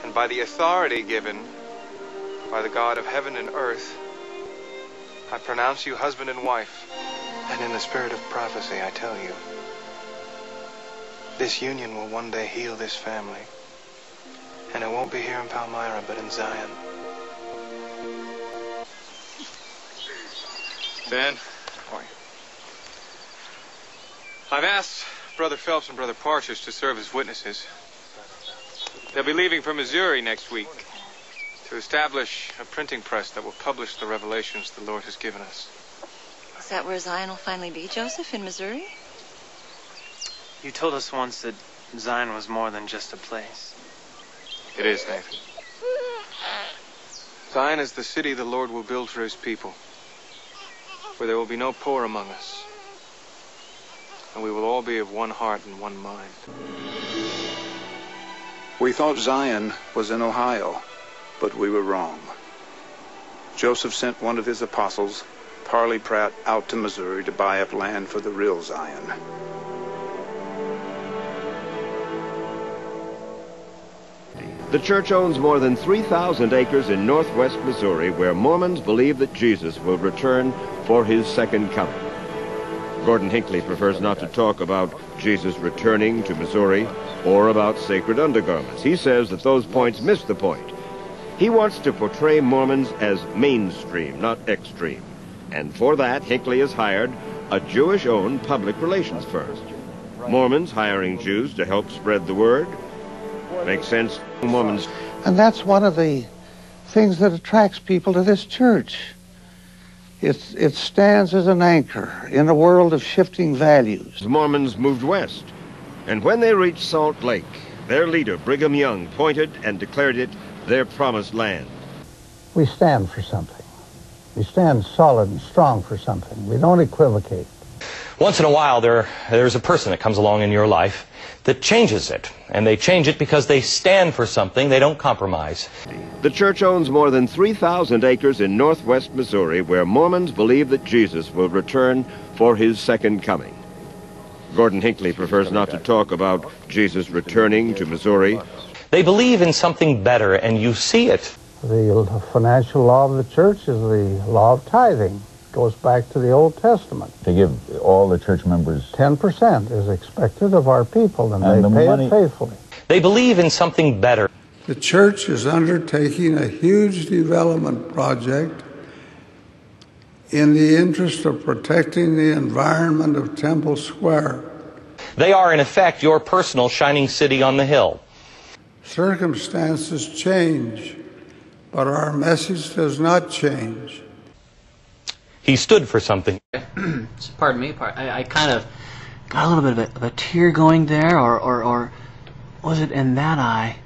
and by the authority given by the God of heaven and earth, I pronounce you husband and wife. And in the spirit of prophecy, I tell you, this union will one day heal this family. And it won't be here in Palmyra, but in Zion. Ben, how are you? I've asked Brother Phelps and Brother Partridge to serve as witnesses. They'll be leaving for Missouri next week to establish a printing press that will publish the revelations the Lord has given us. Is that where Zion will finally be, Joseph, in Missouri? You told us once that Zion was more than just a place. It is, Nathan. Zion is the city the Lord will build for his people, where there will be no poor among us, and we will all be of one heart and one mind. We thought Zion was in Ohio, but we were wrong. Joseph sent one of his apostles, Parley Pratt, out to Missouri to buy up land for the real Zion. The church owns more than 3,000 acres in northwest Missouri, where Mormons believe that Jesus will return for his second coming. Gordon Hinckley prefers not to talk about Jesus returning to Missouri or about sacred undergarments. He says that those points miss the point. He wants to portray Mormons as mainstream, not extreme. And for that, Hinckley has hired a Jewish-owned public relations firm. Mormons hiring Jews to help spread the word. Makes sense. Mormons. And that's one of the things that attracts people to this church. It stands as an anchor in a world of shifting values. Mormons moved west, and when they reached Salt Lake, their leader, Brigham Young, pointed and declared it their promised land. We stand for something. We stand solid and strong for something. We don't equivocate. Once in a while, there's a person that comes along in your life that changes it. And they change it because they stand for something. They don't compromise. The church owns more than 3,000 acres in northwest Missouri, where Mormons believe that Jesus will return for his second coming. Gordon Hinckley prefers not to talk about Jesus returning to Missouri. They believe in something better, and you see it. The financial law of the church is the law of tithing. Goes back to the Old Testament. To give all the church members 10% is expected of our people, and they pay it faithfully. They believe in something better. The church is undertaking a huge development project in the interest of protecting the environment of Temple Square. They are, in effect, your personal shining city on the hill. Circumstances change, but our message does not change. He stood for something. Pardon me, I kind of got a little bit of a tear going there, or was it in that eye?